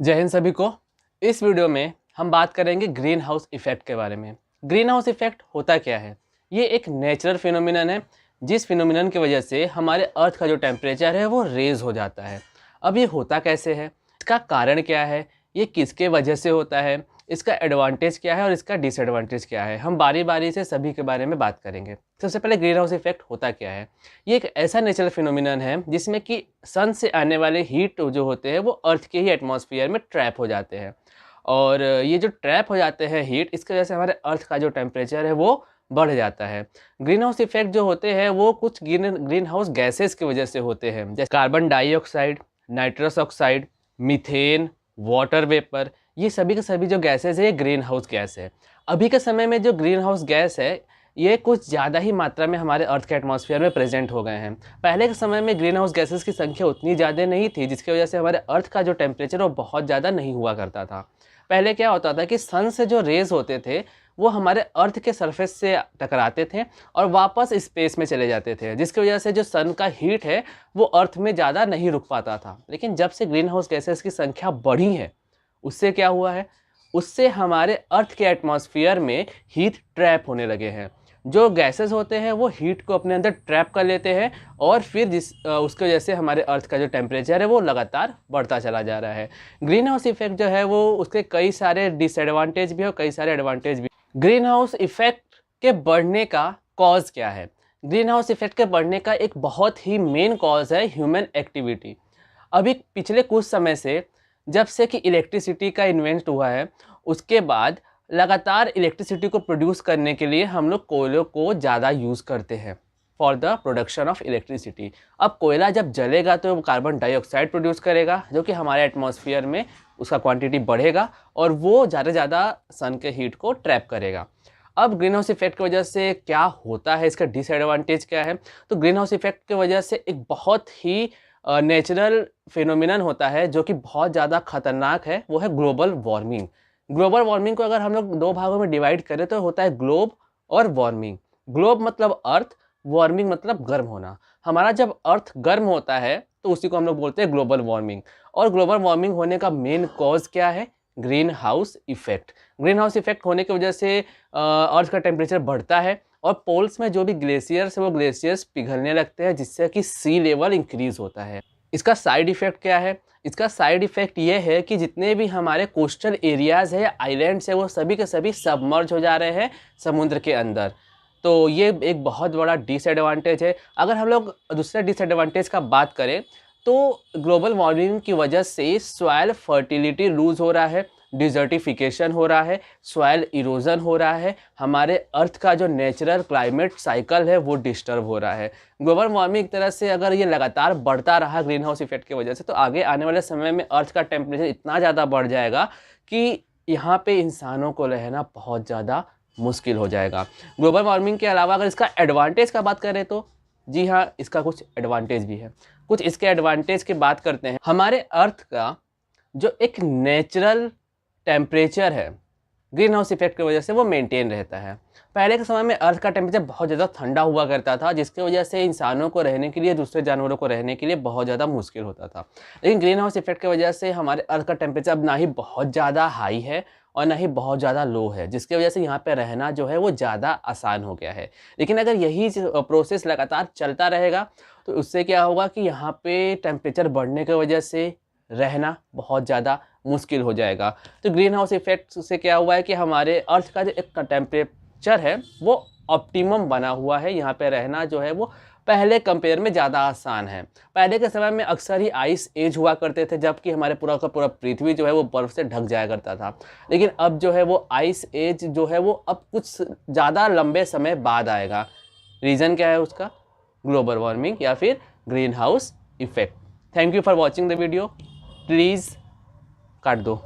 जय हिंद सभी को। इस वीडियो में हम बात करेंगे ग्रीन हाउस इफेक्ट के बारे में। ग्रीन हाउस इफेक्ट होता क्या है? ये एक नेचुरल फिनोमिनन है जिस फिनोमिनन की वजह से हमारे अर्थ का जो टेम्परेचर है वो रेज हो जाता है। अब ये होता कैसे है, इसका कारण क्या है, ये किसके वजह से होता है, इसका एडवांटेज क्या है और इसका डिसएडवांटेज क्या है, हम बारी बारी से सभी के बारे में बात करेंगे। सबसे पहले ग्रीन हाउस इफेक्ट होता क्या है। ये एक ऐसा नेचुरल फिनोमिनन है जिसमें कि सन से आने वाले हीट जो होते हैं वो अर्थ के ही एटमॉस्फेयर में ट्रैप हो जाते हैं, और ये जो ट्रैप हो जाते हैं हीट, इसकी वजह से हमारे अर्थ का जो टेम्परेचर है वो बढ़ जाता है। ग्रीन हाउस इफेक्ट जो होते हैं वो कुछ ग्रीन हाउस गैसेस की वजह से होते हैं, जैसे carbon dioxide, nitrous oxide, methane, water vapour. ये सभी के सभी जो गैसेस है ये ग्रीन हाउस गैस है। अभी के समय में जो ग्रीन हाउस गैस है ये कुछ ज़्यादा ही मात्रा में हमारे अर्थ के एटमॉस्फेयर में प्रेजेंट हो गए हैं। पहले के समय में ग्रीन हाउस गैसेस की संख्या उतनी ज़्यादा नहीं थी, जिसकी वजह से हमारे अर्थ का जो टेम्परेचर वो बहुत ज़्यादा नहीं हुआ करता था। पहले क्या होता था कि सन से जो रेज होते थे वो हमारे अर्थ के सरफेस से टकराते थे और वापस स्पेस में चले जाते थे, जिसकी वजह से जो सन का हीट है वो अर्थ में ज़्यादा नहीं रुक पाता था। लेकिन जब से ग्रीन हाउस गैसेस की संख्या बढ़ी है, उससे क्या हुआ है, उससे हमारे अर्थ के एटमॉस्फेयर में हीट ट्रैप होने लगे हैं। जो गैसेस होते हैं वो हीट को अपने अंदर ट्रैप कर लेते हैं और फिर उसकी वजह से हमारे अर्थ का जो टेम्परेचर है वो लगातार बढ़ता चला जा रहा है। ग्रीन हाउस इफेक्ट जो है वो उसके कई सारे डिसएडवांटेज भी और कई सारे एडवांटेज भी। ग्रीन हाउस इफेक्ट के बढ़ने का कॉज क्या है? ग्रीन हाउस इफेक्ट के बढ़ने का एक बहुत ही मेन कॉज है ह्यूमन एक्टिविटी। अभी पिछले कुछ समय से, जब से कि इलेक्ट्रिसिटी का इन्वेंट हुआ है, उसके बाद लगातार इलेक्ट्रिसिटी को प्रोड्यूस करने के लिए हम लोग कोयलों को ज़्यादा यूज़ करते हैं for the production of electricity. अब कोयला जब जलेगा तो वो कार्बन डाइऑक्साइड प्रोड्यूस करेगा, जो कि हमारे एटमॉस्फेयर में उसका क्वांटिटी बढ़ेगा और वो ज़्यादा से ज़्यादा सन के हीट को ट्रैप करेगा। अब ग्रीन हाउस इफेक्ट की वजह से क्या होता है, इसका डिसएडवांटेज क्या है? तो ग्रीन हाउस इफेक्ट की वजह से एक बहुत ही नेचुरल फिनोमिनन होता है जो कि बहुत ज़्यादा खतरनाक है, वो है ग्लोबल वार्मिंग। ग्लोबल वार्मिंग को अगर हम लोग दो भागों में डिवाइड करें तो होता है ग्लोब और वार्मिंग। ग्लोब मतलब अर्थ, वार्मिंग मतलब गर्म होना। हमारा जब अर्थ गर्म होता है तो उसी को हम लोग बोलते हैं ग्लोबल वार्मिंग। और ग्लोबल वार्मिंग होने का मेन कॉज क्या है? Green house effect. Green house effect होने की वजह से अर्थ का टेम्परेचर बढ़ता है और पोल्स में जो भी ग्लेशियर्स है वो ग्लेशियर्स पिघलने लगते हैं, जिससे कि सी लेवल इंक्रीज होता है। इसका साइड इफेक्ट क्या है? इसका साइड इफेक्ट ये है कि जितने भी हमारे कोस्टल एरियाज़ है, आइलैंड्स है, वो सभी के सभी सबमर्ज हो जा रहे हैं समुद्र के अंदर। तो ये एक बहुत बड़ा डिसएडवांटेज है। अगर हम लोग दूसरे डिसएडवांटेज का बात करें तो ग्लोबल वार्मिंग की वजह से सॉइल फर्टिलिटी लूज़ हो रहा है, डिजर्टिफिकेशन हो रहा है, सॉइल इरोजन हो रहा है, हमारे अर्थ का जो नेचुरल क्लाइमेट साइकिल है वो डिस्टर्ब हो रहा है। ग्लोबल वार्मिंग एक तरह से अगर ये लगातार बढ़ता रहा ग्रीन हाउस इफेक्ट की वजह से, तो आगे आने वाले समय में अर्थ का टेम्परेचर इतना ज़्यादा बढ़ जाएगा कि यहाँ पे इंसानों को रहना बहुत ज़्यादा मुश्किल हो जाएगा। ग्लोबल वार्मिंग के अलावा अगर इसका एडवांटेज का बात करें तो जी हाँ, इसका कुछ एडवांटेज भी है। कुछ इसके एडवांटेज की बात करते हैं। हमारे अर्थ का जो एक नेचुरल टेम्परेचर है, ग्रीन हाउस इफेक्ट की वजह से वो मेंटेन रहता है। पहले के समय में अर्थ का टेम्परेचर बहुत ज़्यादा ठंडा हुआ करता था, जिसकी वजह से इंसानों को रहने के लिए, दूसरे जानवरों को रहने के लिए बहुत ज़्यादा मुश्किल होता था। लेकिन ग्रीन हाउस इफेक्ट की वजह से हमारे अर्थ का टेम्परेचर अब ना ही बहुत ज़्यादा हाई है और ना ही बहुत ज़्यादा लो है, जिसकी वजह से यहाँ पे रहना जो है वो ज़्यादा आसान हो गया है। लेकिन अगर यही प्रोसेस लगातार चलता रहेगा तो उससे क्या होगा कि यहाँ पे टेम्परेचर बढ़ने की वजह से रहना बहुत ज़्यादा मुश्किल हो जाएगा। तो ग्रीन हाउस इफेक्ट से क्या हुआ है कि हमारे अर्थ का जो एक टेम्परेचर है वो ऑप्टिमम बना हुआ है। यहाँ पे रहना जो है वो पहले कंपेयर में ज़्यादा आसान है। पहले के समय में अक्सर ही आइस एज हुआ करते थे, जबकि हमारे पूरा का पूरा पृथ्वी जो है वो बर्फ़ से ढक जाया करता था। लेकिन अब जो है वो आइस एज जो है वो अब कुछ ज़्यादा लंबे समय बाद आएगा। रीज़न क्या है उसका? ग्लोबल वार्मिंग या फिर green house effect. Thank you for watching the video. Please काट दो।